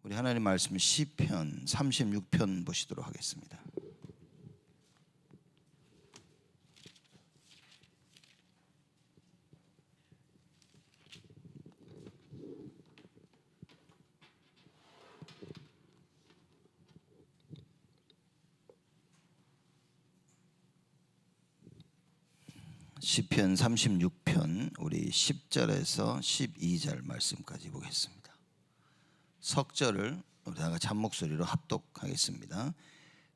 우리 하나님 말씀 시편 36편 보시도록 하겠습니다. 시편 36편 우리 10절에서 12절 말씀까지 보겠습니다. 석절을 우리 다 같이 한 목소리로 합독하겠습니다.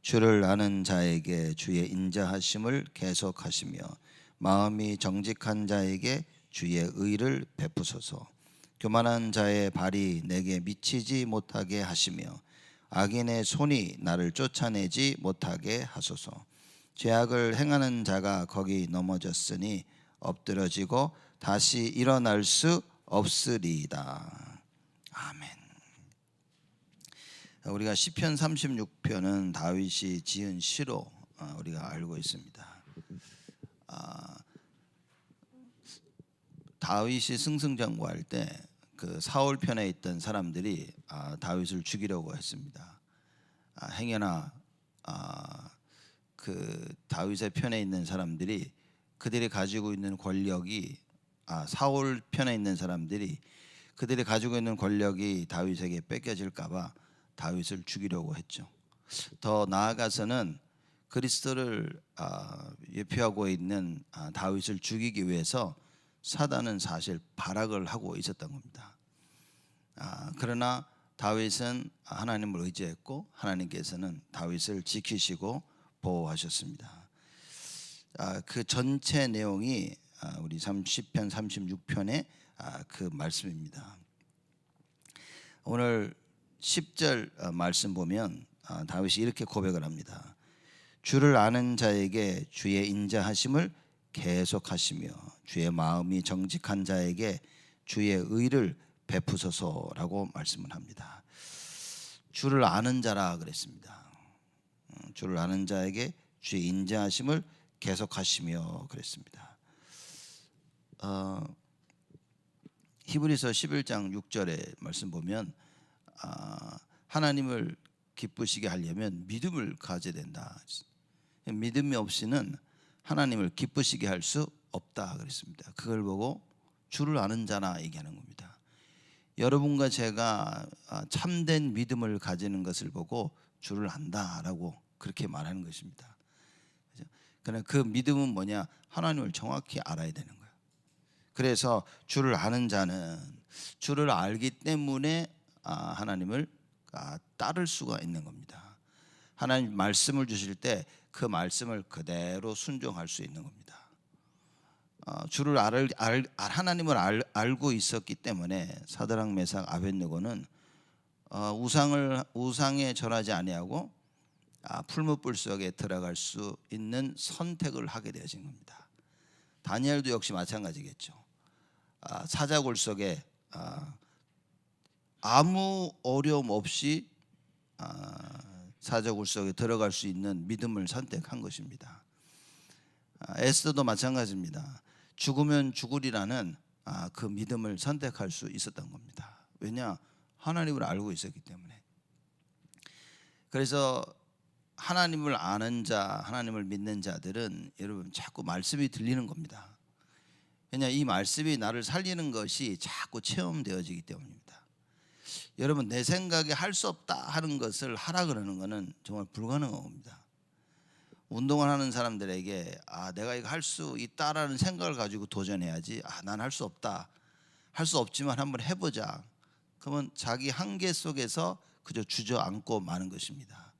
주를 아는 자에게 주의 인자하심을 계속하시며 마음이 정직한 자에게 주의 의를 베푸소서. 교만한 자의 발이 내게 미치지 못하게 하시며 악인의 손이 나를 쫓아내지 못하게 하소서. 죄악을 행하는 자가 거기 넘어졌으니 엎드러지고 다시 일어날 수 없으리이다. 아멘. 우리가 시편 36편은 다윗이 지은 시로 우리가 알고 있습니다. 다윗이 승승장구할 때 그 사울 편에 있던 사람들이 다윗을 죽이려고 했습니다. 행여나 그 다윗의 편에 있는 사람들이 그들이 가지고 있는 권력이 사울 편에 있는 사람들이 그들이 가지고 있는 권력이 다윗에게 뺏겨질까봐 다윗을 죽이려고 했죠. 더 나아가서는 그리스도를 예표하고 있는 다윗을 죽이기 위해서 사단은 사실 발악을 하고 있었던 겁니다. 그러나 다윗은 하나님을 의지했고 하나님께서는 다윗을 지키시고 보호하셨습니다. 그 전체 내용이 우리 시편 36편의 그 말씀입니다. 오늘 10절 말씀 보면 다윗이 이렇게 고백을 합니다. 주를 아는 자에게 주의 인자하심을 계속하시며 주의 마음이 정직한 자에게 주의 의를 베푸소서라고 말씀을 합니다. 주를 아는 자라 그랬습니다. 주를 아는 자에게 주의 인자하심을 계속하시며 그랬습니다. 히브리서 11장 6절의 말씀 보면 하나님을 기쁘시게 하려면 믿음을 가져야 된다. 믿음이 없이는 하나님을 기쁘시게 할 수 없다 그랬습니다. 그걸 보고 주를 아는 자나 얘기하는 겁니다. 여러분과 제가 참된 믿음을 가지는 것을 보고 주를 안다라고 그렇게 말하는 것입니다. 그러나 그 믿음은 뭐냐? 하나님을 정확히 알아야 되는 거예요. 그래서 주를 아는 자는 주를 알기 때문에 하나님을 따를 수가 있는 겁니다. 하나님 말씀을 주실 때 그 말씀을 그대로 순종할 수 있는 겁니다. 주를 하나님을 알고 있었기 때문에 사드락 메삭 아벳느고는 우상에 절하지 아니하고 풀무불 속에 들어갈 수 있는 선택을 하게 되어진 겁니다. 다니엘도 역시 마찬가지겠죠. 사자굴 속에 아무 어려움 없이 사자굴 속에 들어갈 수 있는 믿음을 선택한 것입니다. 에스더도 마찬가지입니다. 죽으면 죽으리라는 그 믿음을 선택할 수 있었던 겁니다. 왜냐? 하나님을 알고 있었기 때문에. 그래서 하나님을 아는 자, 하나님을 믿는 자들은 여러분 자꾸 말씀이 들리는 겁니다. 왜냐? 이 말씀이 나를 살리는 것이 자꾸 체험되어지기 때문입니다. 여러분 내 생각에 할 수 없다 하는 것을 하라 그러는 것은 정말 불가능한 겁니다. 운동을 하는 사람들에게 내가 이거 할 수 있다라는 생각을 가지고 도전해야지 난 할 수 없다. 할 수 없지만 한번 해보자. 그러면 자기 한계 속에서 그저 주저앉고 마는 것입니다.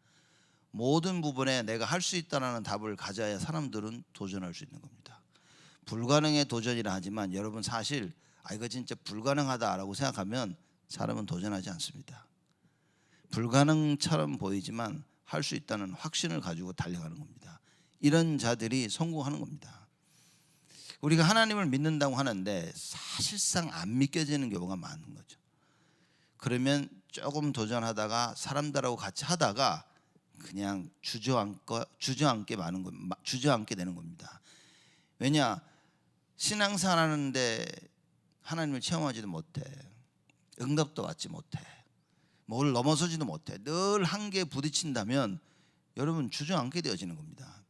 모든 부분에 내가 할 수 있다라는 답을 가져야 사람들은 도전할 수 있는 겁니다. 불가능의 도전이라 하지만 여러분 사실 이거 진짜 불가능하다라고 생각하면 사람은 도전하지 않습니다. 불가능처럼 보이지만 할 수 있다는 확신을 가지고 달려가는 겁니다. 이런 자들이 성공하는 겁니다. 우리가 하나님을 믿는다고 하는데 사실상 안 믿겨지는 경우가 많은 거죠. 그러면 조금 도전하다가 사람들하고 같이 하다가 그냥 주저앉게 되는 겁니다. 왜냐? 신앙생활 하는데 하나님을 체험하지도 못해. 응답도 받지 못해. 뭘 넘어서지도 못해. 늘 한계에 부딪힌다면 여러분 주저앉게 되어지는 겁니다.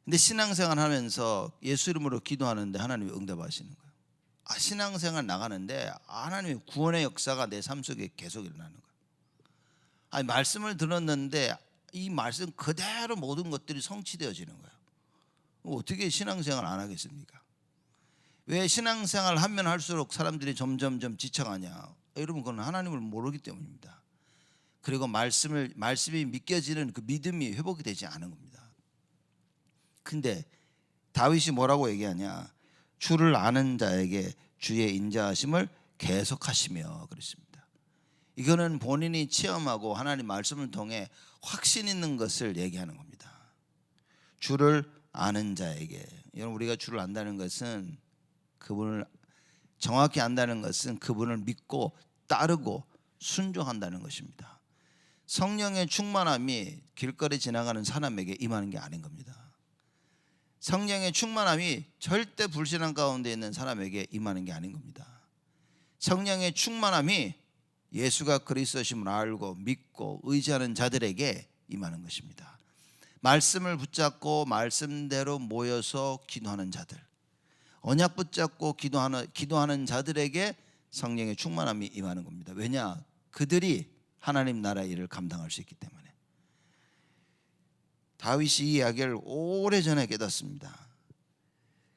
근데 신앙생활 하면서 예수 이름으로 기도하는데 하나님이 응답하시는 거예요. 신앙생활 나가는데 하나님의 구원의 역사가 내 삶 속에 계속 일어나는 거예요. 말씀을 들었는데 이 말씀 그대로 모든 것들이 성취되어지는 거예요. 어떻게 신앙생활 안 하겠습니까? 왜 신앙생활 하면 할수록 사람들이 점점점 지쳐가냐? 여러분, 그건 하나님을 모르기 때문입니다. 그리고 말씀이 믿겨지는 그 믿음이 회복이 되지 않은 겁니다. 근데 다윗이 뭐라고 얘기하냐? 주를 아는 자에게 주의 인자하심을 계속하시며 그랬습니다. 이거는 본인이 체험하고 하나님 말씀을 통해 확신 있는 것을 얘기하는 겁니다. 주를 아는 자에게, 여러분, 우리가 주를 안다는 것은, 그분을 정확히 안다는 것은 그분을 믿고 따르고 순종한다는 것입니다. 성령의 충만함이 길거리 지나가는 사람에게 임하는 게 아닌 겁니다. 성령의 충만함이 절대 불신앙 가운데 있는 사람에게 임하는 게 아닌 겁니다. 성령의 충만함이 예수가 그리스도심을 알고 믿고 의지하는 자들에게 임하는 것입니다. 말씀을 붙잡고 말씀대로 모여서 기도하는 자들, 언약 붙잡고 기도하는 자들에게 성령의 충만함이 임하는 겁니다. 왜냐? 그들이 하나님 나라의 일을 감당할 수 있기 때문에. 다윗이 이 이야기를 오래전에 깨닫습니다.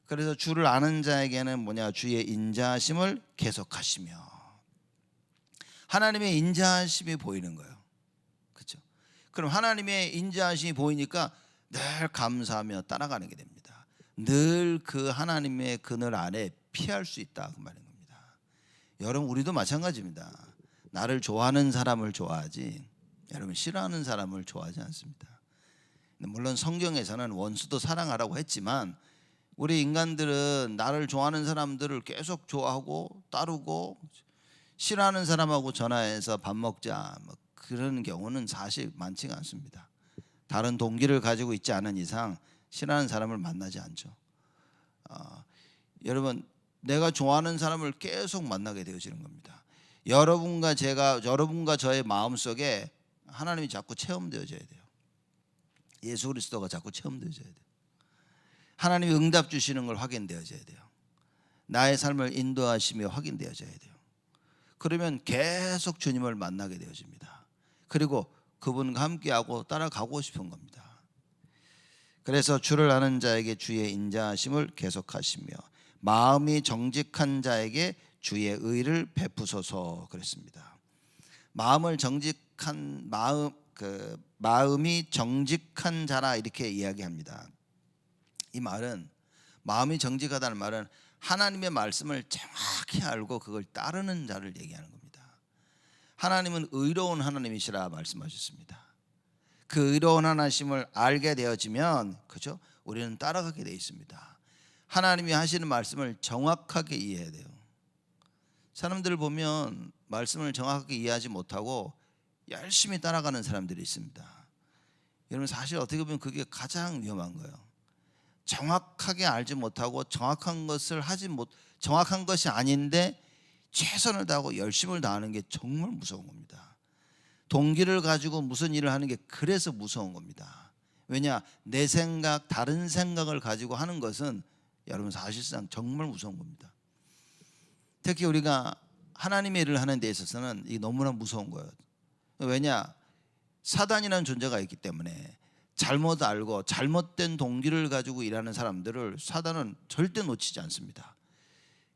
그래서 주를 아는 자에게는 뭐냐? 주의 인자하심을 계속하시며, 하나님의 인자하심이 보이는 거예요. 그렇죠? 그럼 하나님의 인자하심이 보이니까 늘 감사하며 따라가는 게 됩니다. 늘 그 하나님의 그늘 안에 피할 수 있다, 그 말인 겁니다. 여러분, 우리도 마찬가지입니다. 나를 좋아하는 사람을 좋아하지, 여러분, 싫어하는 사람을 좋아하지 않습니다. 물론 성경에서는 원수도 사랑하라고 했지만, 우리 인간들은 나를 좋아하는 사람들을 계속 좋아하고 따르고, 싫어하는 사람하고 전화해서 밥 먹자, 그런 경우는 사실 많지가 않습니다. 다른 동기를 가지고 있지 않은 이상 싫어하는 사람을 만나지 않죠. 여러분, 내가 좋아하는 사람을 계속 만나게 되어지는 겁니다. 여러분과 저의 마음속에 하나님이 자꾸 체험되어져야 돼요. 예수 그리스도가 자꾸 체험되어져야 돼요. 하나님이 응답 주시는 걸 확인되어져야 돼요. 나의 삶을 인도하시며 확인되어져야 돼요. 그러면 계속 주님을 만나게 되어집니다. 그리고 그분과 함께하고 따라가고 싶은 겁니다. 그래서 주를 아는 자에게 주의 인자하심을 계속하시며 마음이 정직한 자에게 주의 의를 베푸소서 그랬습니다. 마음이 정직한 자라 이렇게 이야기합니다. 이 말은, 마음이 정직하다는 말은 하나님의 말씀을 정확히 알고 그걸 따르는 자를 얘기하는 겁니다. 하나님은 의로운 하나님이시라 말씀하셨습니다. 그 의로운 하나님을 알게 되어지면, 그죠? 우리는 따라가게 되어 있습니다. 하나님이 하시는 말씀을 정확하게 이해해야 돼요. 사람들을 보면 말씀을 정확하게 이해하지 못하고 열심히 따라가는 사람들이 있습니다. 여러분, 사실 어떻게 보면 그게 가장 위험한 거예요. 정확하게 알지 못하고 정확한 것이 아닌데 최선을 다하고 열심을 다하는 게 정말 무서운 겁니다. 동기를 가지고 무슨 일을 하는 게 그래서 무서운 겁니다. 왜냐? 내 생각, 다른 생각을 가지고 하는 것은 여러분 사실상 정말 무서운 겁니다. 특히 우리가 하나님의 일을 하는 데 있어서는 이게 너무나 무서운 거예요. 왜냐? 사단이라는 존재가 있기 때문에 잘못 알고 잘못된 동기를 가지고 일하는 사람들을 사단은 절대 놓치지 않습니다.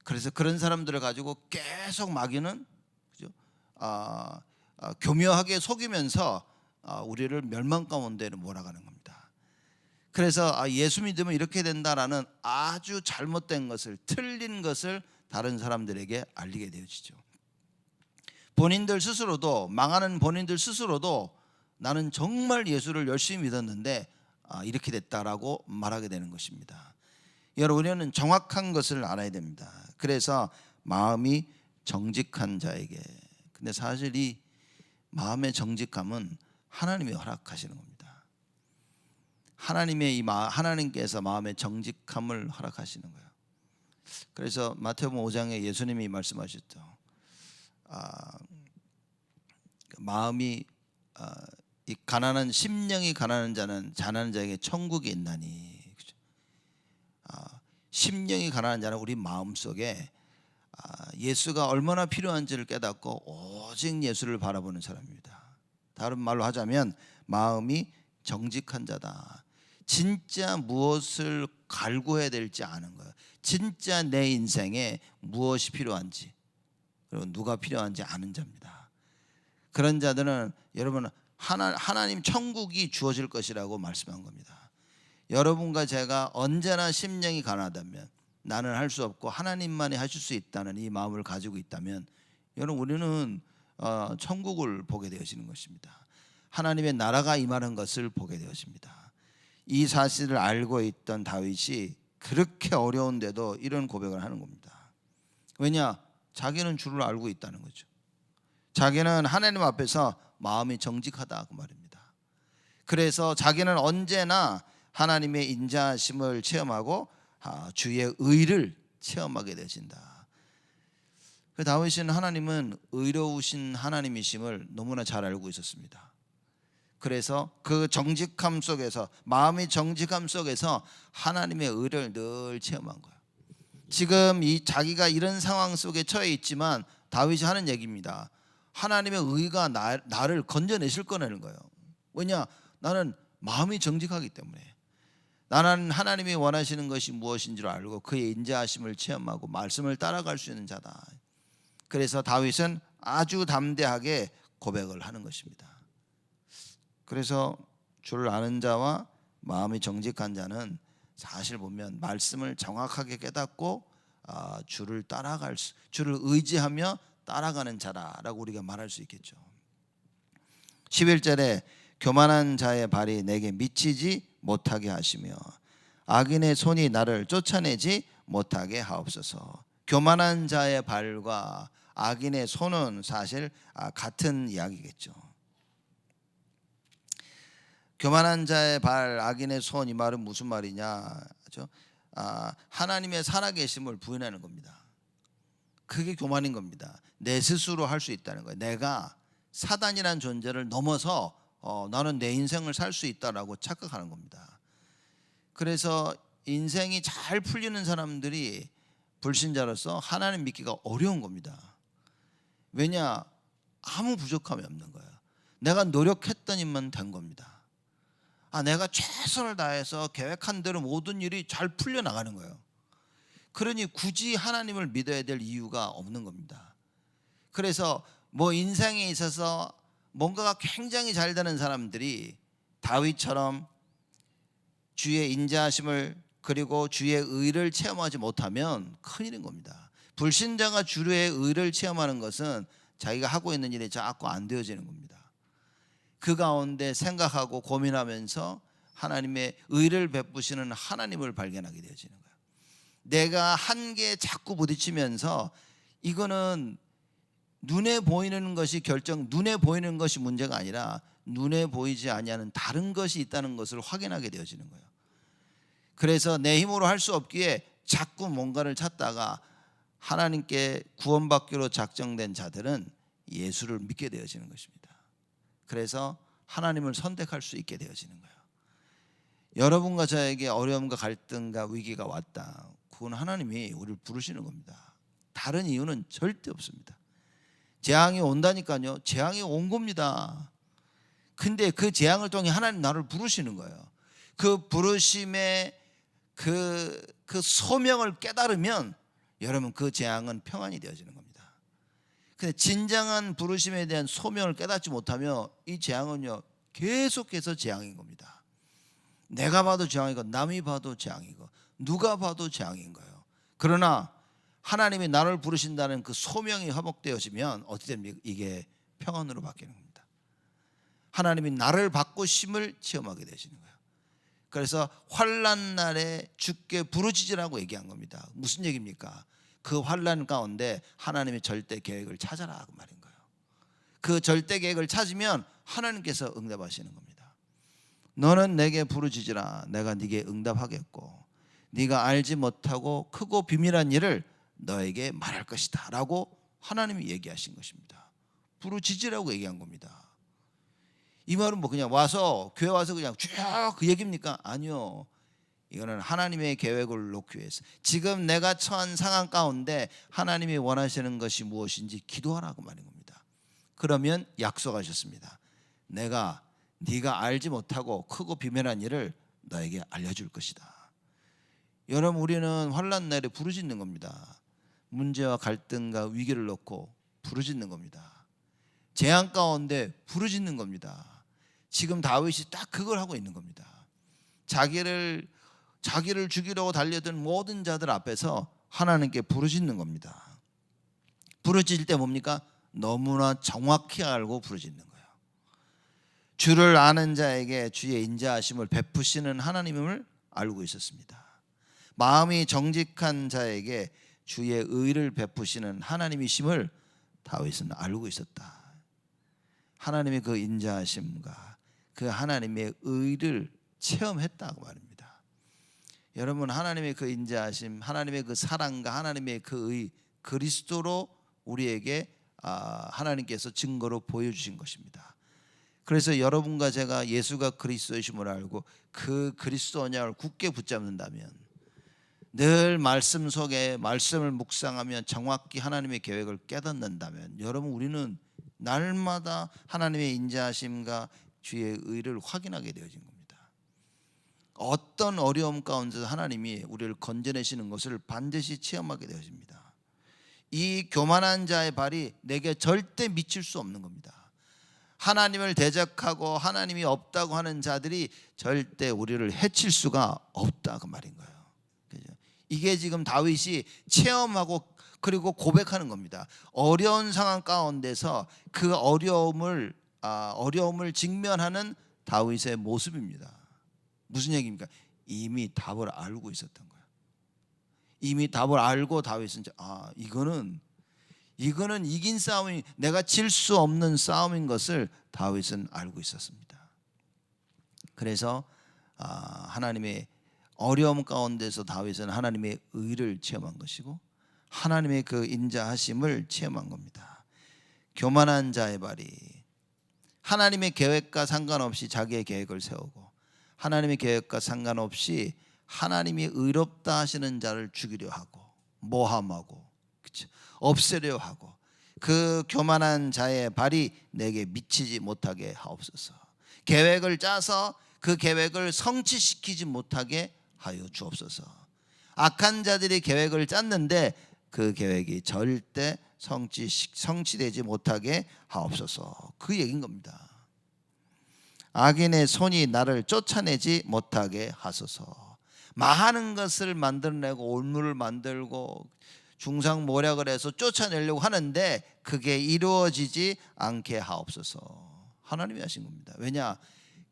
그래서 그런 사람들을 가지고 계속 마귀는, 그죠? 교묘하게 속이면서 우리를 멸망 가운데 몰아가는 겁니다. 그래서 예수 믿으면 이렇게 된다라는 아주 잘못된 것을, 틀린 것을 다른 사람들에게 알리게 되어지죠. 본인들 스스로도, 망하는 본인들 스스로도 나는 정말 예수를 열심히 믿었는데 이렇게 됐다라고 말하게 되는 것입니다. 여러분, 우리는 정확한 것을 알아야 됩니다. 그래서 마음이 정직한 자에게, 근데 사실 이 마음의 정직함은 하나님이 허락하시는 겁니다. 하나님께서 마음의 정직함을 허락하시는 거예요. 그래서 마태복음 5장에 예수님이 말씀하셨죠. 마음이 이 가난한 심령이 가난한 자는 자난하는 자에게 천국이 있나니. 그죠? 심령이 가난한 자는 우리 마음 속에 예수가 얼마나 필요한지를 깨닫고 오직 예수를 바라보는 사람입니다. 다른 말로 하자면 마음이 정직한 자다. 진짜 무엇을 갈구해야 될지 아는 거예요. 진짜 내 인생에 무엇이 필요한지 그리고 누가 필요한지 아는 자입니다. 그런 자들은 여러분 하나님 천국이 주어질 것이라고 말씀한 겁니다. 여러분과 제가 언제나 심령이 가난하다면 나는 할 수 없고 하나님만이 하실 수 있다는 이 마음을 가지고 있다면 여러분 우리는 천국을 보게 되어지는 것입니다. 하나님의 나라가 임하는 것을 보게 되어집니다. 이 사실을 알고 있던 다윗이 그렇게 어려운데도 이런 고백을 하는 겁니다. 왜냐? 자기는 주를 알고 있다는 거죠. 자기는 하나님 앞에서 마음이 정직하다 그 말입니다. 그래서 자기는 언제나 하나님의 인자하심을 체험하고 주의 의를 체험하게 되신다. 다윗은 하나님은 의로우신 하나님이심을 너무나 잘 알고 있었습니다. 그래서 그 정직함 속에서 마음의 정직함 속에서 하나님의 의를 늘 체험한 거예요. 지금 자기가 이런 상황 속에 처해 있지만 다윗이 하는 얘기입니다. 하나님의 의가 나를 건져내실 거라는 거예요. 왜냐? 나는 마음이 정직하기 때문에. 나는 하나님이 원하시는 것이 무엇인지를 알고 그의 인자하심을 체험하고 말씀을 따라갈 수 있는 자다. 그래서 다윗은 아주 담대하게 고백을 하는 것입니다. 그래서 주를 아는 자와 마음이 정직한 자는 사실 보면 말씀을 정확하게 깨닫고 주를 의지하며 따라가는 자라고 우리가 말할 수 있겠죠. 11절에 교만한 자의 발이 내게 미치지 못하게 하시며 악인의 손이 나를 쫓아내지 못하게 하옵소서. 교만한 자의 발과 악인의 손은 사실 같은 이야기겠죠. 교만한 자의 발, 악인의 손, 이 말은 무슨 말이냐? 하나님의 살아계심을 부인하는 겁니다. 그게 교만인 겁니다. 내 스스로 할 수 있다는 거예요. 내가 사단이라는 존재를 넘어서 나는 내 인생을 살 수 있다라고 착각하는 겁니다. 그래서 인생이 잘 풀리는 사람들이 불신자로서 하나님 믿기가 어려운 겁니다. 왜냐? 아무 부족함이 없는 거예요. 내가 노력했더니만 된 겁니다. 내가 최선을 다해서 계획한 대로 모든 일이 잘 풀려나가는 거예요. 그러니 굳이 하나님을 믿어야 될 이유가 없는 겁니다. 그래서 인생에 있어서 뭔가가 굉장히 잘 되는 사람들이 다윗처럼 주의 인자하심을 그리고 주의 의를 체험하지 못하면 큰일인 겁니다. 불신자가 주의 의를 체험하는 것은 자기가 하고 있는 일이 자꾸 안 되어지는 겁니다. 그 가운데 생각하고 고민하면서 하나님의 의를 베푸시는 하나님을 발견하게 되어지는 거예요. 내가 한계에 자꾸 부딪히면서 이거는 눈에 보이는 것이 눈에 보이는 것이 문제가 아니라 눈에 보이지 아니하는 다른 것이 있다는 것을 확인하게 되어지는 거예요. 그래서 내 힘으로 할 수 없기에 자꾸 뭔가를 찾다가 하나님께 구원받기로 작정된 자들은 예수를 믿게 되어지는 것입니다. 그래서 하나님을 선택할 수 있게 되어지는 거예요. 여러분과 저에게 어려움과 갈등과 위기가 왔다. 그건 하나님이 우리를 부르시는 겁니다. 다른 이유는 절대 없습니다. 재앙이 온다니까요. 재앙이 온 겁니다. 근데 그 재앙을 통해 하나님 나를 부르시는 거예요. 그 부르심의 그 소명을 깨달으면 여러분 그 재앙은 평안이 되어지는 겁니다. 근데 진정한 부르심에 대한 소명을 깨닫지 못하면 이 재앙은요 계속해서 재앙인 겁니다. 내가 봐도 재앙이고 남이 봐도 재앙이고 누가 봐도 재앙인 거예요. 그러나 하나님이 나를 부르신다는 그 소명이 회복되어지면 어떻게 됩니까? 이게 평안으로 바뀌는 겁니다. 하나님이 나를 바꾸심을 체험하게 되시는 거예요. 그래서 환난 날에 주께 부르짖으라고 얘기한 겁니다. 무슨 얘기입니까? 그 환난 가운데 하나님의 절대 계획을 찾아라 그 말인 거예요. 그 절대 계획을 찾으면 하나님께서 응답하시는 겁니다. 너는 내게 부르짖으라 내가 네게 응답하겠고 네가 알지 못하고 크고 비밀한 일을 너에게 말할 것이다 라고 하나님이 얘기하신 것입니다. 부르짖으라고 얘기한 겁니다. 이 말은 뭐 그냥 와서 교회 와서 그냥 쭉 그 얘기입니까? 아니요. 이거는 하나님의 계획을 놓기 위해서 지금 내가 처한 상황 가운데 하나님이 원하시는 것이 무엇인지 기도하라고 말인 겁니다. 그러면 약속하셨습니다. 내가 네가 알지 못하고 크고 비밀한 일을 너에게 알려줄 것이다. 여러분, 우리는 환난 날에 부르짖는 겁니다. 문제와 갈등과 위기를 놓고 부르짖는 겁니다. 재앙 가운데 부르짖는 겁니다. 지금 다윗이 딱 그걸 하고 있는 겁니다. 자기를 죽이려고 달려든 모든 자들 앞에서 하나님께 부르짖는 겁니다. 부르짖을 때 뭡니까? 너무나 정확히 알고 부르짖는 거예요. 주를 아는 자에게 주의 인자하심을 베푸시는 하나님임을 알고 있었습니다. 마음이 정직한 자에게 주의 의를 베푸시는 하나님이심을 다윗은 알고 있었다. 하나님의 그 인자하심과 그 하나님의 의를 체험했다고 말입니다. 여러분, 하나님의 그 인자하심, 하나님의 그 사랑과 하나님의 그 의, 그리스도로 우리에게 하나님께서 증거로 보여주신 것입니다. 그래서 여러분과 제가 예수가 그리스도이심을 알고 그 그리스도 언약을 굳게 붙잡는다면, 늘 말씀 속에 말씀을 묵상하며 정확히 하나님의 계획을 깨닫는다면, 여러분, 우리는 날마다 하나님의 인자하심과 주의 의를 확인하게 되어진 겁니다. 어떤 어려움 가운데서 하나님이 우리를 건져내시는 것을 반드시 체험하게 되어집니다. 이 교만한 자의 발이 내게 절대 미칠 수 없는 겁니다. 하나님을 대적하고 하나님이 없다고 하는 자들이 절대 우리를 해칠 수가 없다, 그 말인 거예요. 이게 지금 다윗이 체험하고 그리고 고백하는 겁니다. 어려운 상황 가운데서 그 어려움을 직면하는 다윗의 모습입니다. 무슨 얘기입니까? 이미 답을 알고 있었던 거예요. 이미 답을 알고 다윗은 이거는 이긴 싸움이, 내가 질 수 없는 싸움인 것을 다윗은 알고 있었습니다. 그래서 하나님의 어려움 가운데서 다윗은 하나님의 의를 체험한 것이고 하나님의 그 인자하심을 체험한 겁니다. 교만한 자의 발이 하나님의 계획과 상관없이 자기의 계획을 세우고 하나님의 계획과 상관없이 하나님이 의롭다 하시는 자를 죽이려 하고 모함하고, 그렇죠? 없애려 하고, 그 교만한 자의 발이 내게 미치지 못하게 하옵소서. 계획을 짜서 그 계획을 성취시키지 못하게 하여 주옵소서. 악한 자들이 계획을 짰는데 그 계획이 절대 성취되지 못하게 하옵소서. 그 얘기인 겁니다. 악인의 손이 나를 쫓아내지 못하게 하소서. 많은 것을 만들어내고 올무를 만들고 중상모략을 해서 쫓아내려고 하는데 그게 이루어지지 않게 하옵소서. 하나님이 하신 겁니다. 왜냐?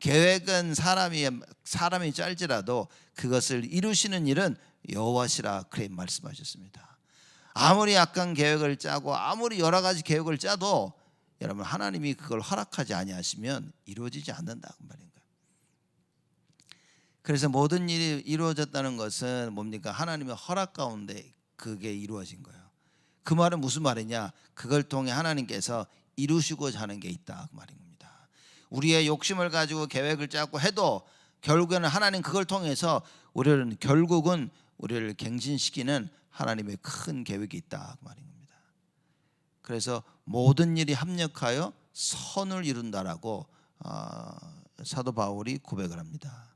계획은 사람이 짤지라도 그것을 이루시는 일은 여호와시라, 그래 말씀하셨습니다. 아무리 악한 계획을 짜고 아무리 여러 가지 계획을 짜도 여러분, 하나님이 그걸 허락하지 아니하시면 이루어지지 않는다, 그 말인 거예요. 그래서 모든 일이 이루어졌다는 것은 뭡니까? 하나님의 허락 가운데 그게 이루어진 거예요. 그 말은 무슨 말이냐? 그걸 통해 하나님께서 이루시고자 하는 게 있다, 그 말인 겁니다. 우리의 욕심을 가지고 계획을 짜고 해도 결국에는 하나님 그걸 통해서 결국은 우리를 갱신시키는 하나님의 큰 계획이 있다, 그 말인 겁니다. 그래서 모든 일이 합력하여 선을 이룬다라고 사도 바울이 고백을 합니다.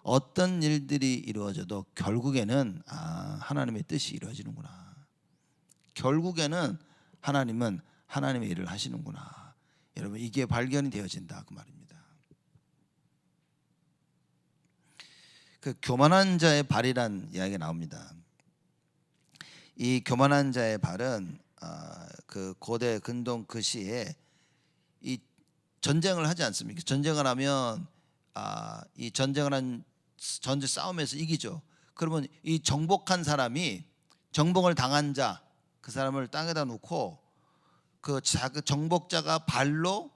어떤 일들이 이루어져도 결국에는 하나님의 뜻이 이루어지는구나. 결국에는 하나님은 하나님의 일을 하시는구나. 여러분, 이게 발견이 되어진다, 그 말입니다. 그 교만한 자의 발이란 이야기가 나옵니다. 이 교만한 자의 발은 그 고대 근동 그 시에 이 전쟁을 하지 않습니까? 전쟁을 하면 이 전쟁을 한 전쟁 싸움에서 이기죠. 그러면 이 정복한 사람이 정복을 당한 자, 그 사람을 땅에다 놓고 그 정복자가 발로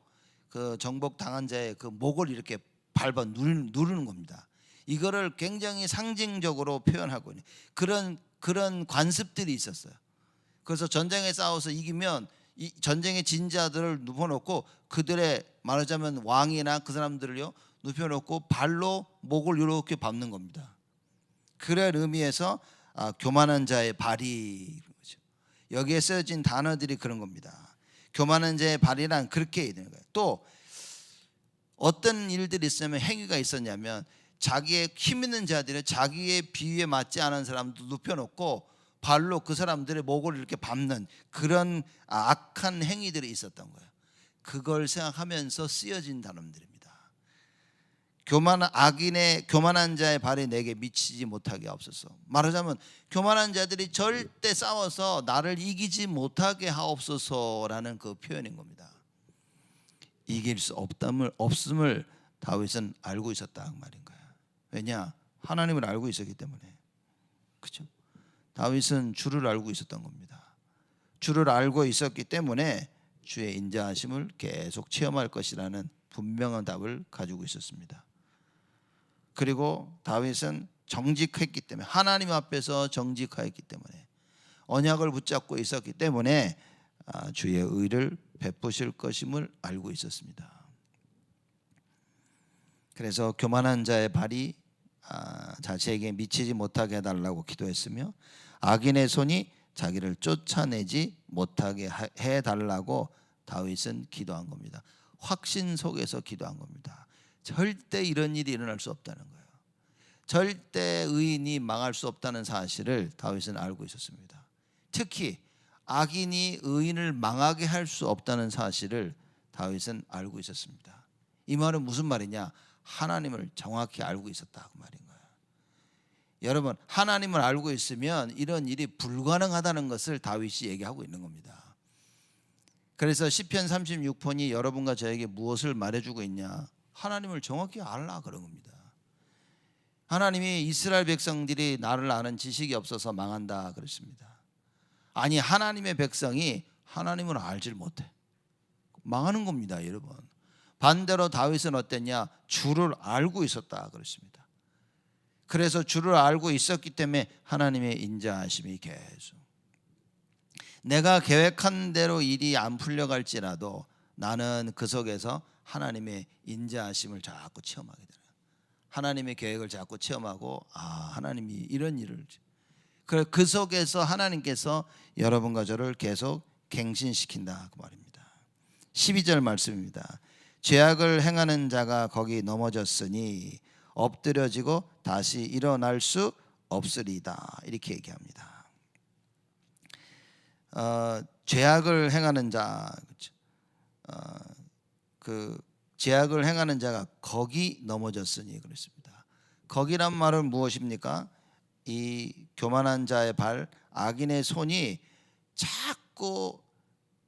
그 정복 당한 자의 그 목을 이렇게 밟아 누르는 겁니다. 이거를 굉장히 상징적으로 표현하고 있는 그런 관습들이 있었어요. 그래서 전쟁에 싸워서 이기면 이 전쟁의 진자들을 눕혀놓고 그들의 말하자면 왕이나 그 사람들을요 눕혀놓고 발로 목을 이렇게 밟는 겁니다. 그런 의미에서 교만한 자의 발이 거죠. 여기에 쓰여진 단어들이 그런 겁니다. 교만한 자의 발이란 그렇게 되는 거예요. 또 어떤 일들이 있으면 행위가 있었냐면 자기의 힘 있는 자들이 자기의 비위에 맞지 않은 사람도 눕혀놓고 발로 그 사람들의 목을 이렇게 밟는 그런 악한 행위들이 있었던 거예요. 그걸 생각하면서 쓰여진 단어들입니다. 교만한 자의 발이 내게 미치지 못하게 하옵소서. 말하자면 교만한 자들이 절대 싸워서 나를 이기지 못하게 하옵소서라는 그 표현인 겁니다. 이길 수 없음을 다윗은 알고 있었다 그 말인 거야. 왜냐? 하나님을 알고 있었기 때문에. 그렇죠? 다윗은 주를 알고 있었던 겁니다. 주를 알고 있었기 때문에 주의 인자하심을 계속 체험할 것이라는 분명한 답을 가지고 있었습니다. 그리고 다윗은 정직했기 때문에 하나님 앞에서 정직하였기 때문에 언약을 붙잡고 있었기 때문에 주의 의를 베푸실 것임을 알고 있었습니다. 그래서 교만한 자의 발이 자신에게 미치지 못하게 해달라고 기도했으며 악인의 손이 자기를 쫓아내지 못하게 해달라고 다윗은 기도한 겁니다. 확신 속에서 기도한 겁니다. 절대 이런 일이 일어날 수 없다는 거예요. 절대 의인이 망할 수 없다는 사실을 다윗은 알고 있었습니다. 특히 악인이 의인을 망하게 할 수 없다는 사실을 다윗은 알고 있었습니다. 이 말은 무슨 말이냐? 하나님을 정확히 알고 있었다 그 말인 거예요. 여러분, 하나님을 알고 있으면 이런 일이 불가능하다는 것을 다윗이 얘기하고 있는 겁니다. 그래서 시편 36편이 여러분과 저에게 무엇을 말해주고 있냐? 하나님을 정확히 알라 그런 겁니다. 하나님이 이스라엘 백성들이 나를 아는 지식이 없어서 망한다 그랬습니다. 아니, 하나님의 백성이 하나님을 알질 못해 망하는 겁니다. 여러분, 반대로 다윗은 어땠냐? 주를 알고 있었다 그랬습니다. 그래서 주를 알고 있었기 때문에 하나님의 인자하심이 계속, 내가 계획한 대로 일이 안 풀려갈지라도 나는 그 속에서 하나님의 인자하심을 자꾸 체험하게 되는 거예요. 하나님의 계획을 자꾸 체험하고 하나님이 이런 일을, 그 속에서 하나님께서 여러분과 저를 계속 갱신시킨다 그 말입니다. 12절 말씀입니다. 죄악을 행하는 자가 거기 넘어졌으니 엎드려지고 다시 일어날 수 없으리다 이렇게 얘기합니다. 죄악을 행하는 자, 그 죄악을 행하는 자가 거기 넘어졌으니 그랬습니다. 거기란 말은 무엇입니까? 이 교만한 자의 발, 악인의 손이 자꾸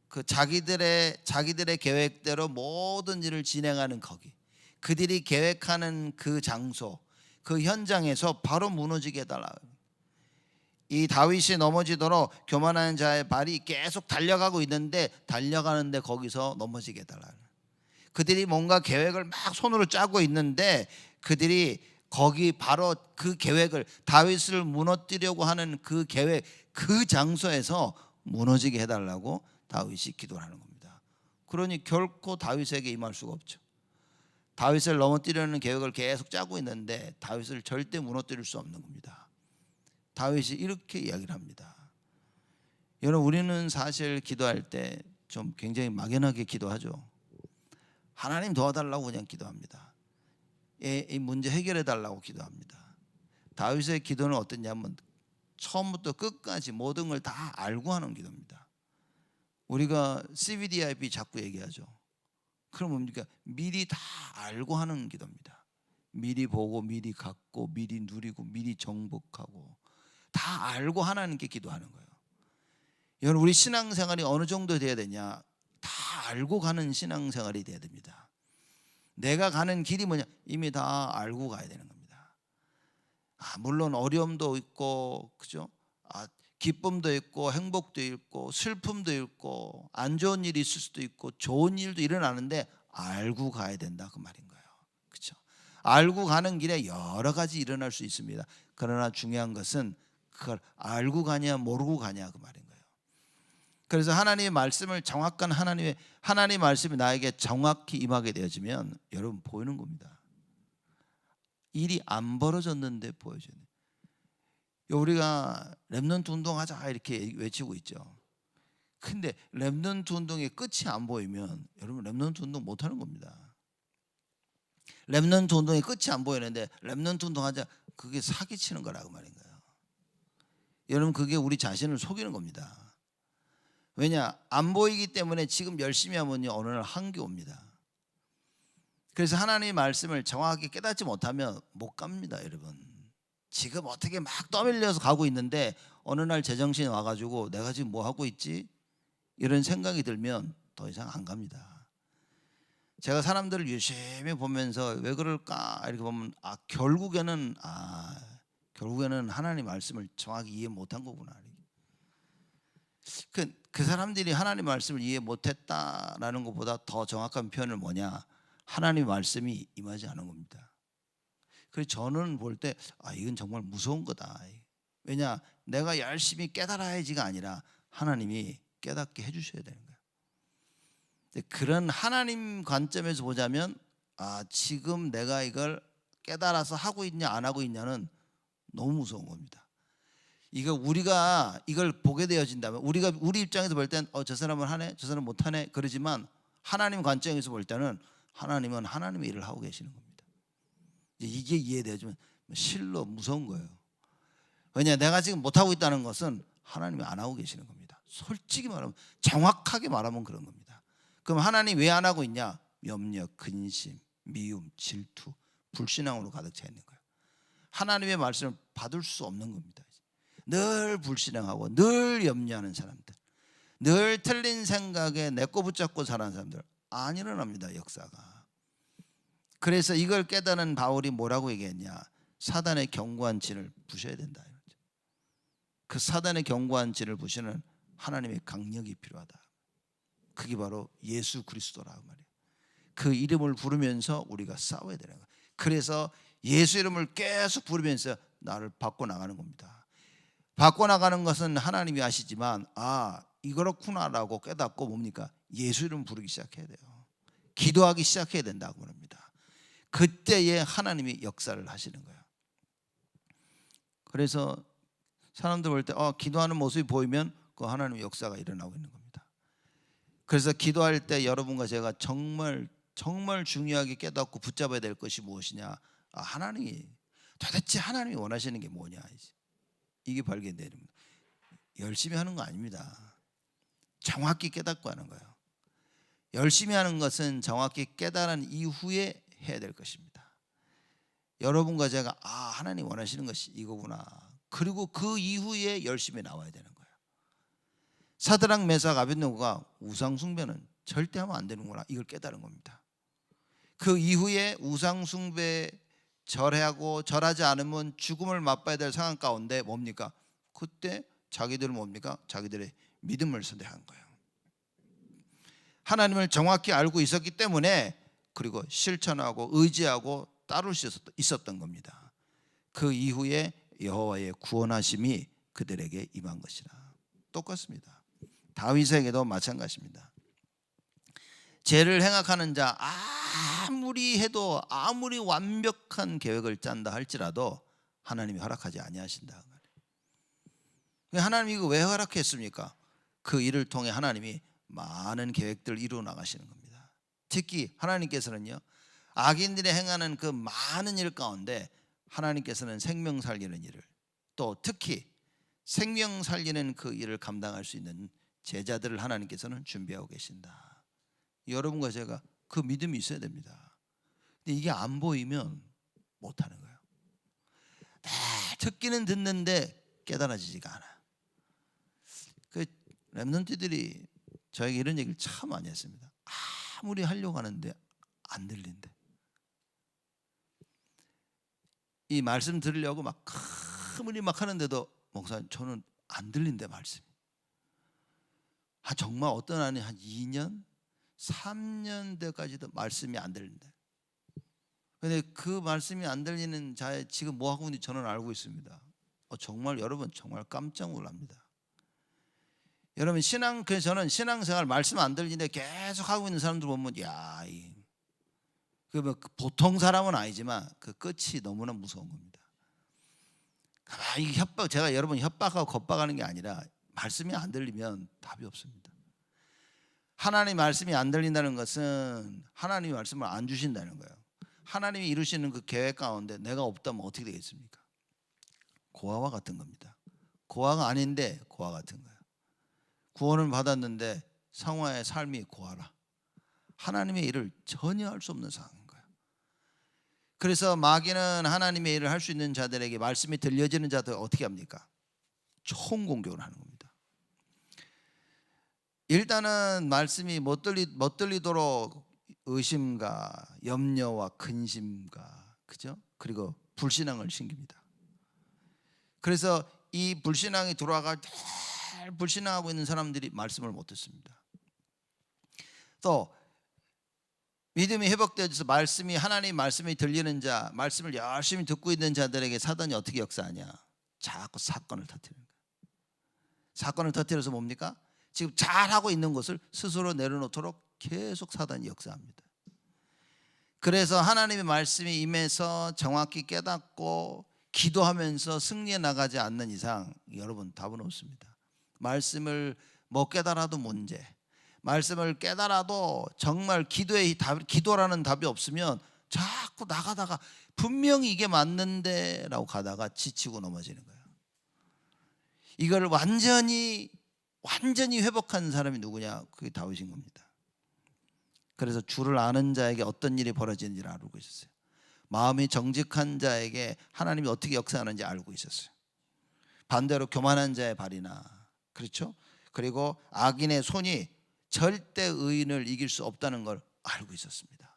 그 자기들의 계획대로 모든 일을 진행하는 거기, 그들이 계획하는 그 장소, 그 현장에서 바로 무너지게 해달라. 이 다윗이 넘어지도록 교만한 자의 발이 계속 달려가고 있는데 달려가는데 거기서 넘어지게 해달라. 그들이 뭔가 계획을 막 손으로 짜고 있는데 그들이 거기 바로 그 계획을, 다윗을 무너뜨리려고 하는 그 계획, 그 장소에서 무너지게 해달라고 다윗이 기도를 하는 겁니다. 그러니 결코 다윗에게 임할 수가 없죠. 다윗을 넘어뜨리려는 계획을 계속 짜고 있는데 다윗을 절대 무너뜨릴 수 없는 겁니다. 다윗이 이렇게 이야기를 합니다. 여러분, 우리는 사실 기도할 때 좀 굉장히 막연하게 기도하죠. 하나님 도와달라고 그냥 기도합니다. 이 문제 해결해 달라고 기도합니다. 다윗의 기도는 어땠냐면 처음부터 끝까지 모든 걸 다 알고 하는 기도입니다. 우리가 CVDIP 자꾸 얘기하죠. 그럼 뭡니까? 미리 다 알고 하는 기도입니다. 미리 보고 미리 갖고 미리 누리고 미리 정복하고 다 알고 하나님께 기도하는 거예요. 여러분, 우리 신앙생활이 어느 정도 돼야 되냐? 다 알고 가는 신앙생활이 돼야 됩니다. 내가 가는 길이 뭐냐? 이미 다 알고 가야 되는 겁니다. 물론 어려움도 있고, 그죠? 기쁨도 있고, 행복도 있고, 슬픔도 있고, 안 좋은 일이 있을 수도 있고, 좋은 일도 일어나는데 알고 가야 된다 그 말인 거예요. 그렇죠? 알고 가는 길에 여러 가지 일어날 수 있습니다. 그러나 중요한 것은 그걸 알고 가냐 모르고 가냐 그 말인 거예요. 그래서 하나님의 말씀을 정확한 하나님의 말씀이 나에게 정확히 임하게 되어지면 여러분 보이는 겁니다. 일이 안 벌어졌는데 보여져요. 우리가 렘넌트 운동하자 이렇게 외치고 있죠. 근데 렘넌트 운동의 끝이 안 보이면 여러분 렘넌트 운동 못 하는 겁니다. 렘넌트 운동의 끝이 안 보이는데 렘넌트 운동하자, 그게 사기치는 거라고 말인 거예요. 여러분 그게 우리 자신을 속이는 겁니다. 왜냐, 안 보이기 때문에 지금 열심히 하면요 어느 날 한계 옵니다. 그래서 하나님의 말씀을 정확하게 깨닫지 못하면 못 갑니다. 여러분 지금 어떻게 막 떠밀려서 가고 있는데 어느 날 제정신이 와가지고 내가 지금 뭐 하고 있지? 이런 생각이 들면 더 이상 안 갑니다. 제가 사람들을 열심히 보면서 왜 그럴까 이렇게 보면 결국에는 하나님 말씀을 정확히 이해 못한 거구나. 그 사람들이 하나님 말씀을 이해 못했다라는 것보다 더 정확한 표현은 뭐냐, 하나님 말씀이 임하지 않은 겁니다. 그래서 저는 볼 때 이건 정말 무서운 거다. 왜냐, 내가 열심히 깨달아야지가 아니라 하나님이 깨닫게 해주셔야 되는 거예요. 그런 하나님 관점에서 보자면 지금 내가 이걸 깨달아서 하고 있냐 안 하고 있냐는 너무 무서운 겁니다. 우리가 이걸 보게 되어진다면 우리 입장에서 볼 땐 저 사람은 하네, 저 사람은 못하네 그러지만 하나님 관점에서 볼 때는 하나님은 하나님의 일을 하고 계시는 겁니다. 이게 이해되어지면 실로 무서운 거예요. 왜냐, 내가 지금 못하고 있다는 것은 하나님이 안 하고 계시는 겁니다. 솔직히 말하면, 정확하게 말하면 그런 겁니다. 그럼 하나님 왜 안 하고 있냐? 염려, 근심, 미움, 질투, 불신앙으로 가득 차 있는 거예요. 하나님의 말씀을 받을 수 없는 겁니다. 늘 불신앙하고 늘 염려하는 사람들, 늘 틀린 생각에 내 거 붙잡고 사는 사람들 안 일어납니다, 역사가. 그래서 이걸 깨닫는 바울이 뭐라고 얘기했냐? 사단의 견고한 진을 부셔야 된다. 그 사단의 견고한 진을 부시는 하나님의 강력이 필요하다. 그게 바로 예수 그리스도라고 말이에요. 그 이름을 부르면서 우리가 싸워야 되는 거예요. 그래서 예수 이름을 계속 부르면서 나를 바꿔나가는 겁니다. 바꿔나가는 것은 하나님이 아시지만 이렇구나라고 깨닫고 뭡니까? 예수 이름 부르기 시작해야 돼요. 기도하기 시작해야 된다고 합니다. 그때에 하나님이 역사를 하시는 거예요. 그래서 사람들 볼 때 기도하는 모습이 보이면 그 하나님의 역사가 일어나고 있는 겁니다. 그래서 기도할 때 여러분과 제가 정말 중요하게 깨닫고 붙잡아야 될 것이 무엇이냐? 도대체 하나님이 원하시는 게 뭐냐? 이게 발견되는 겁니다. 열심히 하는 거 아닙니다. 정확히 깨닫고 하는 거예요. 열심히 하는 것은 정확히 깨달은 이후에 해야 될 것입니다. 여러분과 제가 하나님 원하시는 것이 이거구나. 그리고 그 이후에 열심히 나와야 되는 거예요. 사드락 메삭 아벳네고가 우상 숭배는 절대 하면 안 되는구나, 이걸 깨달은 겁니다. 그 이후에 우상 숭배 절하고 절하지 않으면 죽음을 맛봐야 될 상황 가운데 뭡니까? 그때 자기들은 뭡니까? 자기들의 믿음을 선택한 거예요. 하나님을 정확히 알고 있었기 때문에, 그리고 실천하고 의지하고 따를 수 있었던 겁니다. 그 이후에 여호와의 구원하심이 그들에게 임한 것이라. 똑같습니다. 다윗에게도 마찬가지입니다. 죄를 행악하는 자 아무리 해도, 아무리 완벽한 계획을 짠다 할지라도 하나님이 허락하지 아니하신다. 하나님이 이거 왜 허락했습니까? 그 일을 통해 하나님이 많은 계획들을 이루어 나가시는 겁니다. 특히 하나님께서는요, 악인들이 행하는 그 많은 일 가운데 하나님께서는 생명 살리는 일을, 또 특히 생명 살리는 그 일을 감당할 수 있는 제자들을 하나님께서는 준비하고 계신다. 여러분과 제가 그 믿음이 있어야 됩니다. 근데 이게 안 보이면 못하는 거예요. 듣기는 듣는데 깨달아지지가 않아. 그 렘넌트들이 저에게 이런 얘기를 참 많이 했습니다. 아무리 하려고 하는데 안 들린대. 이 말씀 들으려고 막 아무리 막 하는데도 목사님 저는 안 들린대 말씀이. 정말 어떤 안에 한 2년 3년 때까지도 말씀이 안 들린대. 근데 그 말씀이 안 들리는 자의 지금 뭐 하고 있는지 저는 알고 있습니다. 정말 여러분 정말 깜짝 놀랍니다. 여러분 그래서 저는 신앙생활 말씀 안 들리는데 계속 하고 있는 사람들 보면 그 보통 사람은 아니지만 그 끝이 너무나 무서운 겁니다. 가만히 제가 여러분 협박하고 겁박하는 게 아니라 말씀이 안 들리면 답이 없습니다. 하나님 말씀이 안 들린다는 것은 하나님이 말씀을 안 주신다는 거예요. 하나님이 이루시는 그 계획 가운데 내가 없다면 어떻게 되겠습니까? 고아와 같은 겁니다. 고아가 아닌데 고아 같은 거예요. 구원을 받았는데 상황의 삶이 고아라. 하나님의 일을 전혀 할 수 없는 상황인 거예요. 그래서 마귀는 하나님의 일을 할 수 있는 자들에게 말씀이 들려지는 자들 어떻게 합니까? 총공격을 하는 겁니다. 일단은 말씀이 못 들리도록 의심과 염려와 근심과 그죠? 그리고 불신앙을 심깁니다. 그래서 이 불신앙이 들어와가 잘 불신앙하고 있는 사람들이 말씀을 못 듣습니다. 또 믿음이 회복되어서 하나님 말씀이 들리는 자, 말씀을 열심히 듣고 있는 자들에게 사단이 어떻게 역사하냐? 자꾸 사건을 터뜨리는 거예요. 사건을 터뜨려서 뭡니까? 지금 잘하고 있는 것을 스스로 내려놓도록 계속 사단이 역사합니다. 그래서 하나님의 말씀이 임해서 정확히 깨닫고 기도하면서 승리해 나가지 않는 이상 여러분 답은 없습니다. 말씀을 못 깨달아도 문제, 말씀을 깨달아도 정말 기도라는 답이 없으면 자꾸 나가다가 분명히 이게 맞는데 라고 가다가 지치고 넘어지는 거예요. 이걸 완전히 회복한 사람이 누구냐? 그게 다윗인 겁니다. 그래서 주를 아는 자에게 어떤 일이 벌어지는지를 알고 있었어요. 마음이 정직한 자에게 하나님이 어떻게 역사하는지 알고 있었어요. 반대로 교만한 자의 발이나, 그렇죠? 그리고 악인의 손이 절대 의인을 이길 수 없다는 걸 알고 있었습니다.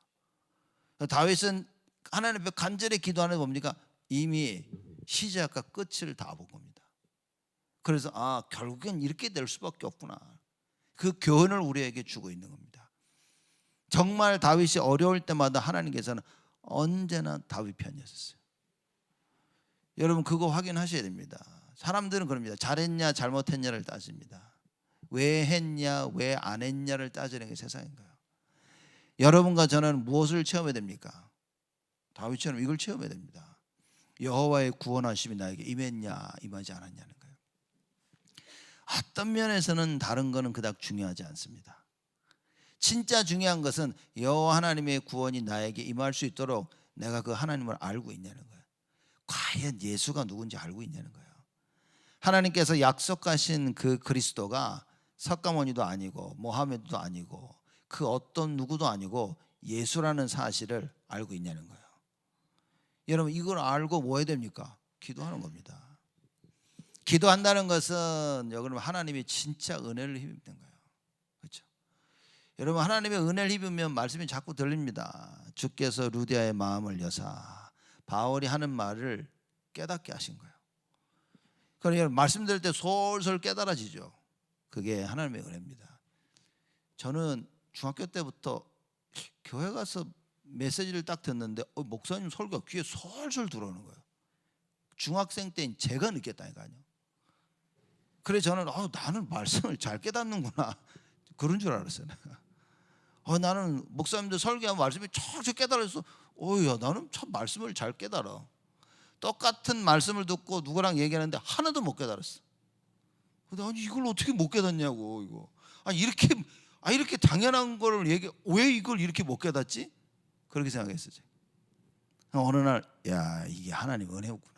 다윗은 하나님 앞에 간절히 기도하는 게 뭡니까? 이미 시작과 끝을 다 본 겁니다. 그래서 결국엔 이렇게 될 수밖에 없구나. 그 교훈을 우리에게 주고 있는 겁니다. 정말 다윗이 어려울 때마다 하나님께서는 언제나 다윗 편이었어요. 여러분 그거 확인하셔야 됩니다. 사람들은 그럽니다. 잘했냐 잘못했냐를 따집니다. 왜 했냐 왜 안 했냐를 따지는 게 세상인 거예요. 여러분과 저는 무엇을 체험해야 됩니까? 다윗처럼 이걸 체험해야 됩니다. 여호와의 구원하심이 나에게 임했냐 임하지 않았냐는 거예요. 어떤 면에서는 다른 거는 그닥 중요하지 않습니다. 진짜 중요한 것은 여호와 하나님의 구원이 나에게 임할 수 있도록 내가 그 하나님을 알고 있냐는 거예요. 과연 예수가 누군지 알고 있냐는 거예요. 하나님께서 약속하신 그 그리스도가 석가모니도 아니고 모하메드도 아니고 그 어떤 누구도 아니고 예수라는 사실을 알고 있냐는 거예요. 여러분 이걸 알고 뭐 해야 됩니까? 기도하는 겁니다. 기도한다는 것은 여러분 하나님이 진짜 은혜를 힘입는 거예요. 그렇죠? 여러분 하나님의 은혜를 입으면 말씀이 자꾸 들립니다. 주께서 루디아의 마음을 여사 바울이 하는 말을 깨닫게 하신 거예요. 그러니까 말씀 들을 때 솔솔 깨달아지죠. 그게 하나님의 은혜입니다. 저는 중학교 때부터 교회 가서 메시지를 딱 듣는데 목사님 설교가 귀에 솔솔 들어오는 거예요. 중학생 때인 제가 느꼈다니까요. 그래서 저는 나는 말씀을 잘 깨닫는구나 그런 줄 알았어요. 나는 목사님들 설교하면 말씀이 척척 깨달아서 야 나는 참 말씀을 잘 깨달아. 똑같은 말씀을 듣고 누구랑 얘기하는데 하나도 못 깨달았어. 근데 아니 이걸 어떻게 못 깨닫냐고 이거. 이렇게 당연한 거를 왜 이걸 이렇게 못 깨닫지? 그렇게 생각했어요. 어느 날 이게 하나님 은혜였구나.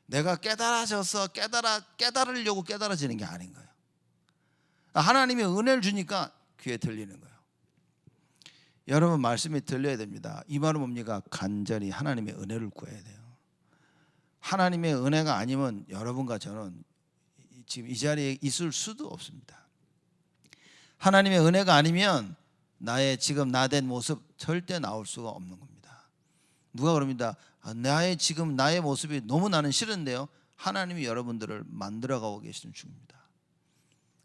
내가 깨달아져서 깨달으려고 깨달아지는 게 아닌 거예요. 하나님이 은혜를 주니까 귀에 들리는 거예요. 여러분 말씀이 들려야 됩니다. 이 말은 뭡니까? 간절히 하나님의 은혜를 구해야 돼요. 하나님의 은혜가 아니면 여러분과 저는 지금 이 자리에 있을 수도 없습니다. 하나님의 은혜가 아니면 나의 지금 나된 모습 절대 나올 수가 없는 겁니다. 누가 그럽니다. 나의 모습이 너무 나는 싫은데요. 하나님이 여러분들을 만들어가고 계시는 중입니다.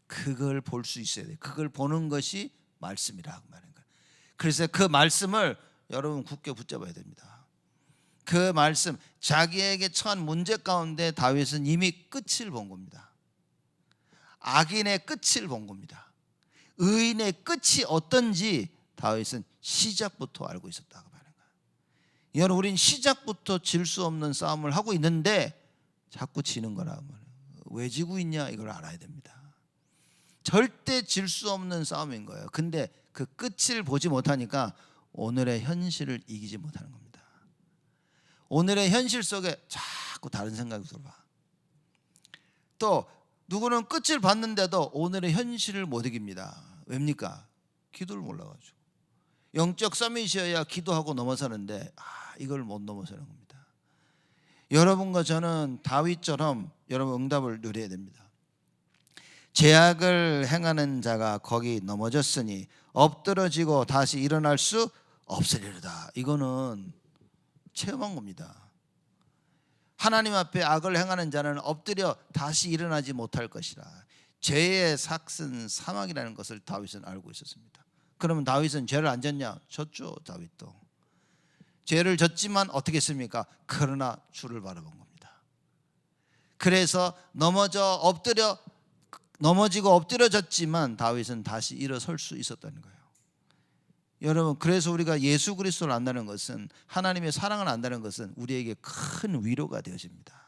그걸 볼 수 있어야 돼요. 그걸 보는 것이 말씀이라고 말하는 거예요. 그래서 그 말씀을 여러분 굳게 붙잡아야 됩니다. 그 말씀, 자기에게 처한 문제 가운데 다윗은 이미 끝을 본 겁니다. 악인의 끝을 본 겁니다. 의인의 끝이 어떤지 다윗은 시작부터 알고 있었다고 말하는 거예요. 여러분, 우린 시작부터 질 수 없는 싸움을 하고 있는데 자꾸 지는 거라 말이에요. 왜 지고 있냐, 이걸 알아야 됩니다. 절대 질 수 없는 싸움인 거예요. 근데 그 끝을 보지 못하니까 오늘의 현실을 이기지 못하는 겁니다. 오늘의 현실 속에 자꾸 다른 생각이 들어와. 또 누구는 끝을 봤는데도 오늘의 현실을 못 이깁니다. 왜입니까? 기도를 몰라가지고. 영적 서밋이어야 기도하고 넘어서는데 이걸 못 넘어서는 겁니다. 여러분과 저는 다윗처럼 여러분 응답을 누려야 됩니다. 죄악을 행하는 자가 거기 넘어졌으니 엎드러지고 다시 일어날 수 없으리로다. 이거는 체험한 겁니다. 하나님 앞에 악을 행하는 자는 엎드려 다시 일어나지 못할 것이라. 죄의 삭은 사망이라는 것을 다윗은 알고 있었습니다. 그러면 다윗은 죄를 안 졌냐? 졌죠. 다윗도 죄를 졌지만 어떻게 했습니까? 그러나 주를 바라본 겁니다. 그래서 넘어지고 엎드려졌지만 다윗은 다시 일어설 수 있었다는 거예요. 여러분, 그래서 우리가 예수 그리스도를 안다는 것은, 하나님의 사랑을 안다는 것은 우리에게 큰 위로가 되어집니다.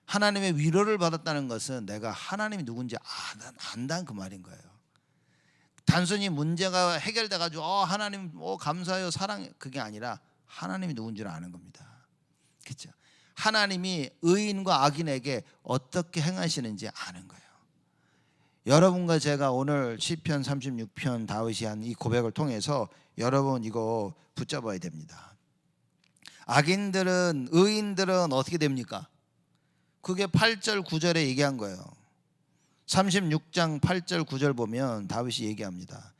하나님의 위로를 받았다는 것은 내가 하나님이 누군지 안다는 그 말인 거예요. 단순히 문제가 해결돼 가지고 하나님 감사해요, 사랑해, 그게 아니라 하나님이 누군지를 아는 겁니다. 그렇죠? 하나님이 의인과 악인에게 어떻게 행하시는지 아는 거예요. 여러분과 제가 오늘 시편 36편 다윗이 한 이 고백을 통해서 여러분 이거 붙잡아야 됩니다. 의인들은 어떻게 됩니까? 그게 8절 9절에 얘기한 거예요. 36장 8절 9절 보면 다윗이 얘기합니다.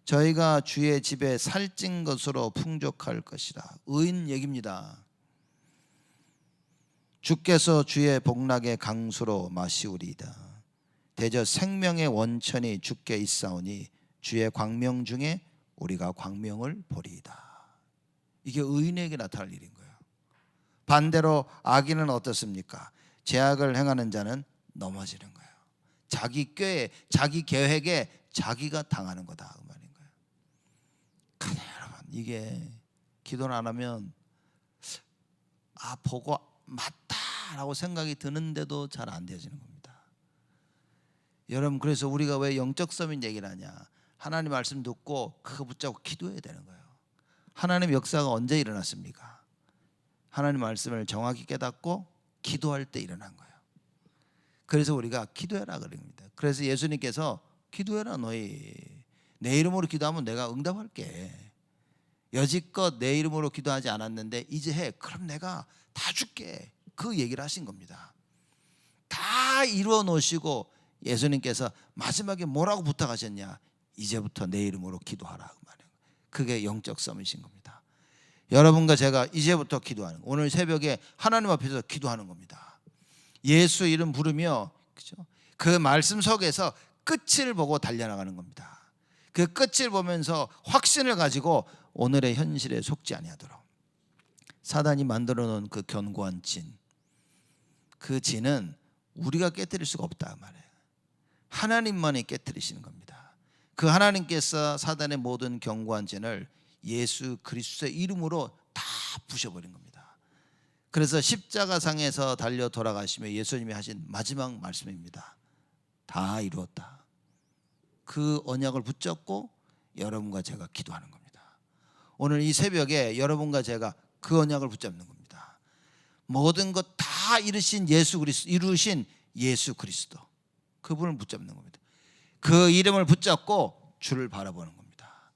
저희가 주의 집에 살찐 것으로 풍족할 것이라. 의인 얘기입니다. 주께서 주의 복락의 강수로 마시우리이다. 대저 생명의 원천이 주께 있사오니 주의 광명 중에 우리가 광명을 보리이다. 이게 의인에게 나타날 일인 거예요. 반대로 악인은 어떻습니까? 죄악을 행하는 자는 넘어지는 거예요. 자기 꾀에, 자기 계획에 자기가 당하는 거다, 그 말인 거예요. 그래, 여러분, 이게 기도를 안 하면 보고 맞다라고 생각이 드는데도 잘 안 되어지는 겁니다. 여러분, 그래서 우리가 왜 영적 서밋 얘기를 하냐? 하나님 말씀 듣고 그거 붙잡고 기도해야 되는 거예요. 하나님 역사가 언제 일어났습니까? 하나님 말씀을 정확히 깨닫고 기도할 때 일어난 거예요. 그래서 우리가 기도해라 그럽니다. 그래서 예수님께서 기도해라, 너희 내 이름으로 기도하면 내가 응답할게. 여지껏 내 이름으로 기도하지 않았는데 이제 해. 그럼 내가 다 줄게. 그 얘기를 하신 겁니다. 다 이루어 놓으시고 예수님께서 마지막에 뭐라고 부탁하셨냐? 이제부터 내 이름으로 기도하라, 그 말이에요. 그게 영적 서밋인 겁니다. 여러분과 제가 이제부터 기도하는, 오늘 새벽에 하나님 앞에서 기도하는 겁니다. 예수 이름 부르며, 그죠? 그 말씀 속에서 끝을 보고 달려나가는 겁니다. 그 끝을 보면서 확신을 가지고 오늘의 현실에 속지 아니하도록. 사단이 만들어 놓은 그 견고한 진, 그 진은 우리가 깨뜨릴 수가 없다 말이에요. 하나님만이 깨뜨리시는 겁니다. 그 하나님께서 사단의 모든 견고한 진을 예수 그리스도의 이름으로 다 부셔버린 겁니다. 그래서 십자가상에서 달려 돌아가시며 예수님이 하신 마지막 말씀입니다. 다 이루었다. 그 언약을 붙잡고 여러분과 제가 기도하는 겁니다. 오늘 이 새벽에 여러분과 제가 그 언약을 붙잡는 겁니다. 모든 것 다 이루신 예수 그리스도, 그분을 붙잡는 겁니다. 그 이름을 붙잡고 주를 바라보는 겁니다.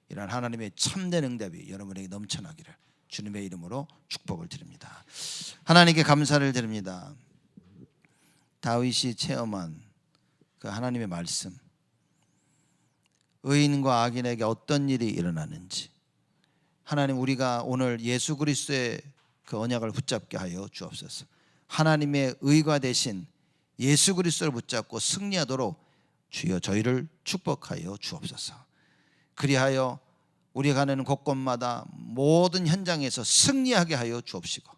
이런 하나님의 참된 응답이 여러분에게 넘쳐나기를 주님의 이름으로 축복을 드립니다. 하나님께 감사를 드립니다. 다윗이 체험한 그 하나님의 말씀, 의인과 악인에게 어떤 일이 일어나는지, 하나님, 우리가 오늘 예수 그리스도의 그 언약을 붙잡게 하여 주옵소서. 하나님의 의가 되신 예수 그리스도를 붙잡고 승리하도록 주여 저희를 축복하여 주옵소서. 그리하여 우리가 가는 곳곳마다 모든 현장에서 승리하게 하여 주옵시고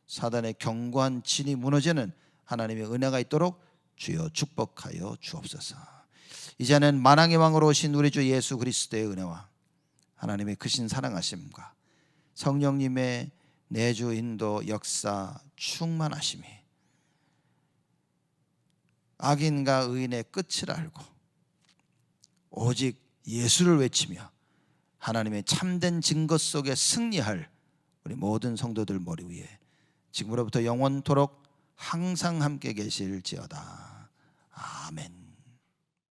사단의 견고한 진이 무너지는 하나님의 은혜가 있도록 주여 축복하여 주옵소서. 이제는 만왕의 왕으로 오신 우리 주 예수 그리스도의 은혜와 하나님의 크신 사랑하심과 성령님의 내주 인도 역사 충만하심이 악인과 의인의 끝을 알고 오직 예수를 외치며 하나님의 참된 증거 속에 승리할 우리 모든 성도들 머리 위에 지금으로부터 영원토록 항상 함께 계실지어다. 아멘.